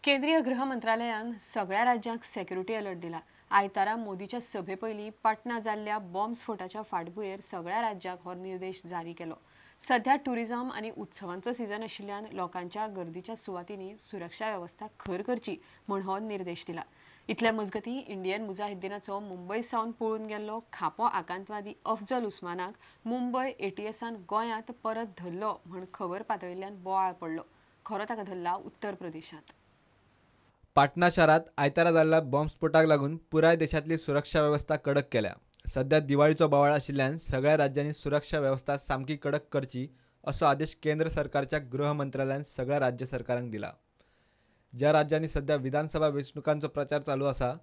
केंद्रीय गृह मंत्रालयान सगळ्या राज्यांक सेक्युरिटी अलर्ट दिला। आयतारा मोदीच्या सभे पयलीं पाटणा जाल्ल्या बॉम्ब स्फोटाच्या फाटभुंयेर सगळ्या राज्यांक हो निर्देश जारी केलो। सध्या टुरिझम आनी उत्सवांचो सीझन आशिल्ल्यान लोकांच्या गर्दीच्या सुवातींनी सुरक्षा वेवस्था खर करची म्हूण हो निर्देश दिला। इतले मजगतीं इंडियन मुजाहिद्दीनाचो मुंबय सावन पळून गेल्लो खापो आकांतवादी अफजल उस्मानाक मुंबय एटीएसान गोंयांत परत धरलो म्हूण खबर पातळिल्ल्यान बोवाळ पडलो। खरो ताका धरला उत्तर प्रदेशांत। पाटणा शहरात आयतारा जाल्ल्या बॉम्बस्फोटाक लागून पुराय देशातली सुरक्षा व्यवस्था कडक केल्या। सध्या दिवाळीचो बोवाळ आशिल्ल्यान सगळ्या राज्यांनी सुरक्षा व्यवस्था सामकी कडक करची असो आदेश केंद्र सरकारच्या गृह मंत्रालयान सगळ्या राज्य सरकारांक दिला। ज्या राज्यांनी सध्या विधानसभा वेंचणुकांचो प्रचार चालू आसा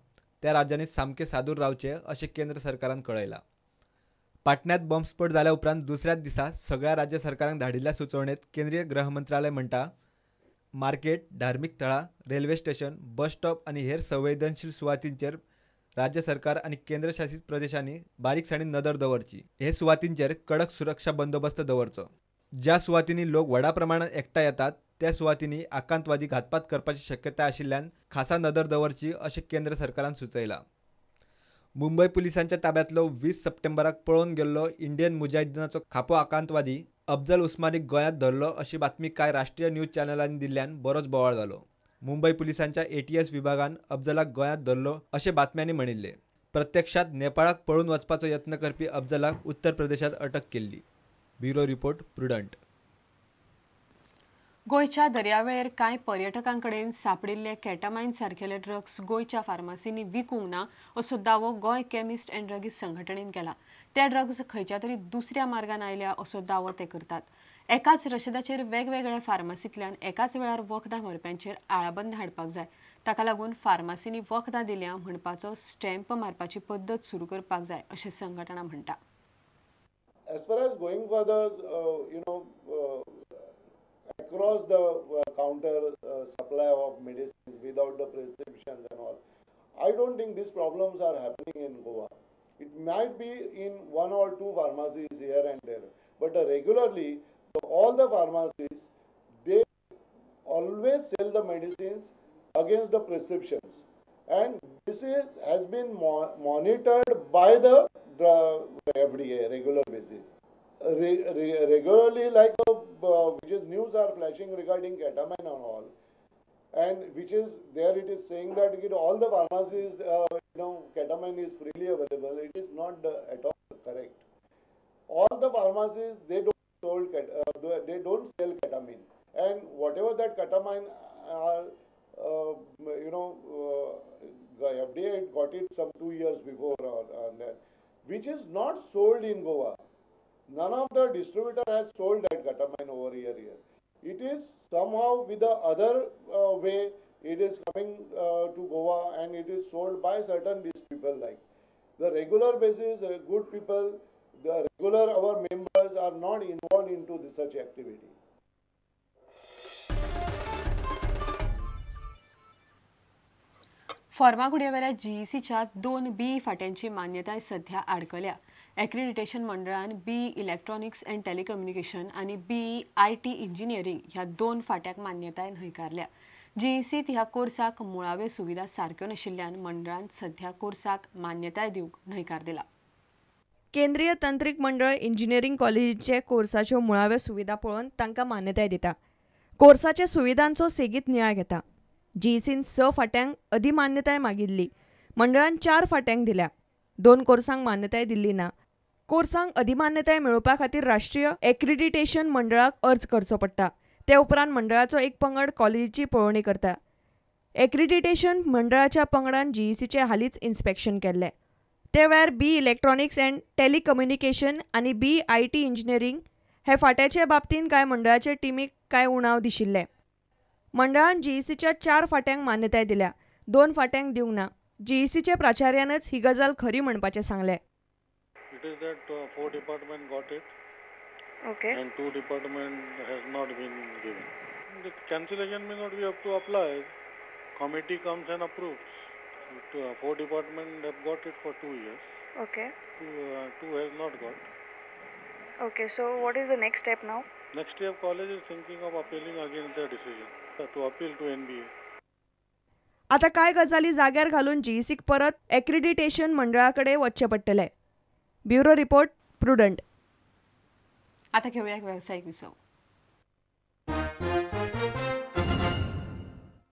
त्या राज्यांनी सामके सादूर रावचे अशें केंद्र सरकारान कळयला। पाटण्यात बॉम्बस्फोट जाल्या उपरांत दुसऱ्याच दिसा सगळ्या राज्य सरकारांक धाडिल्ल्या सुचोवणेत केंद्रीय गृह मंत्रालय म्हणटा, मार्केट, धार्मिक थळां, रेल्वे स्टेशन, बस स्टॉप आनी हेर संवेदनशील सुवातींचेर राज्य सरकार आनी केंद्रशासीत प्रदेशांनी बारीकसाणीन नदर दवरची। हे सुवातींचेर कडक सुरक्षा बंदोबस्त दवरचो। ज्या सुवातींनी लोक व्हडा प्रमाणात एकठांय येतात त्या सुवातींनी आकांतवादी घातपात करपाची शक्यताय आशिल्ल्यान खासा नदर दवरची अशें केंद्र सरकारान सुचयलां। मुंबय पुलिसांच्या ताब्यांतलो 20 सप्टेंबराक पळोवन गेल्लो इंडियन मुजाहिद्दीनाचो खापो आकांतवादी अफजल उस्मानीक गोंयांत धरलो अशी बातमी कांय राष्ट्रीय न्यूज चॅनलांनी दिल्ल्यान बरोच बोवाळ जालो। मुंबय पुलिसांच्या एटीएस विभागान अफजलाक गोंयांत धरलो अशें बातम्यांनी म्हणिल्ले। प्रत्यक्षात नेपाळाक पळून वचपाचो यत्न करपी अफजलाक उत्तर प्रदेशात अटक केल्ली। Bureau report, Prudent. गोयच्या दर्यावेळेर कांय पर्यटकांकडेन सापडिल्ले केटामाइन सारकेले ड्रग्स गोयच्या फार्मासींनी विकूंक ना असो दावो गोंय केमिस्ट अँड ड्रगिस्ट संघटनेन केला। ते ड्रग्स खंयच्या तरी दुसऱ्या मार्गान आयल्या असो दावो ते करतात। एकाच रशेदाचेर वेगवेगळ्या फार्मासींतल्यान एकाच वेळार वखदां व्हरप्यांचेर आळाबंद हाडपाक जाय। ताका लागून फार्मासींनी वखदां दिल्या म्हणपाचो स्टॅम्प मारपाची पद्दत सुरू करपाक जाय अशें संघटना म्हणटा। As far as going for the across the counter supply of medicines without the prescriptions and all, I don't think these problems are happening in Goa. It might be in one or two pharmacies here and there, but regularly all the pharmacies, they always sell the medicines against the prescriptions, and this has been monitored by the FDA regular basis. Regularly, like which is news are flashing regarding ketamine and all, and which is there, it is saying that all the pharmacies ketamine is freely available. It is not at all correct. All the pharmacies, they don't sell ketamine, and whatever that ketamine are, FDA got it some 2 years before, which is not sold in Goa. None of the distributor has sold that ketamine over here. It is somehow with the other way it is coming to Goa, and it is sold by certain these people, like the regular basis good people, the regular our members are not involved into such activity. फर्मागुडयेवेल्या जीईसीच्या 2 BE फाट्यांची मान्यताय सध्या आडकल्या। Accreditation मंडळान BE electronics and telecommunication आनी BE IT engineering ह्या 2 फाट्याक मान्यताय न्हयकारल्या। जीईसीत ह्या कोर्साक मुळाव्यो सुविधा सारक्यो नाशिल्ल्यान मंडळान सध्या कोर्साक मान्यताय दिवंक न्हयकार दिला। केंद्रीय तंत्रीक मंडळ इंजिनियरिंग कॉलेजीचे कोर्साच्यो मुळाव्यो सुविधा पळोवन तांकां मान्यताय दिता। कोर्साचे सुविधांचो सेगीत नियाळ घेता। जीईसीन 6 फाट्यांक अधिमान्यताय मागिल्ली। मंडळान 4 फाट्यांक दिल्या। 2 कोर्सांक मान्यताय दिल्ली ना। कोर्सांक अधिमान्यताय मेळोवपा खातीर राष्ट्रीय एक्रिडिटेशन मंडळाक अर्ज करचो पडटा। ते उपरांत मंडळाचो एक पंगड कॉलेजीची पळोवणी करता। एक्रिडिटेशन मंडळाच्या पंगडान जीईसीचे हालींच इन्स्पेक्शन केल्ले। ते वेळार बी इलेक्ट्रॉनिक्स अँड टेलिकम्युनिकेशन आनी बी आयटी इंजिनियरिंग हे फाट्याचे बाबतींत कांय मंडळाचे टिमीक कांय उणाव दिशिल्ले। मंडळान जीईसीच्या 4 फाट्यांक मान्यताय दिल्या। 2 फाट्यांक दिवंक ना। जीईसीचे प्राचार्यानच ही गजाल खरी म्हणपाचें सांगलें। It is that 4 department got it. Okay. And 2 department has not been given. The cancellation means what we have to apply. Committee comes and approves. 4 department have got it for 2 years. Okay. 2 has not got. Okay, so what is the next step now? Next year college is thinking of appealing against their decision to appeal to NBA. आता काय गजाली जाग्यार घालून जीईसीक परत accreditation मंडळाकडे वचचे पडटले. Bureau report, prudent. आता घेऊया एक व्यावसायिक विसव.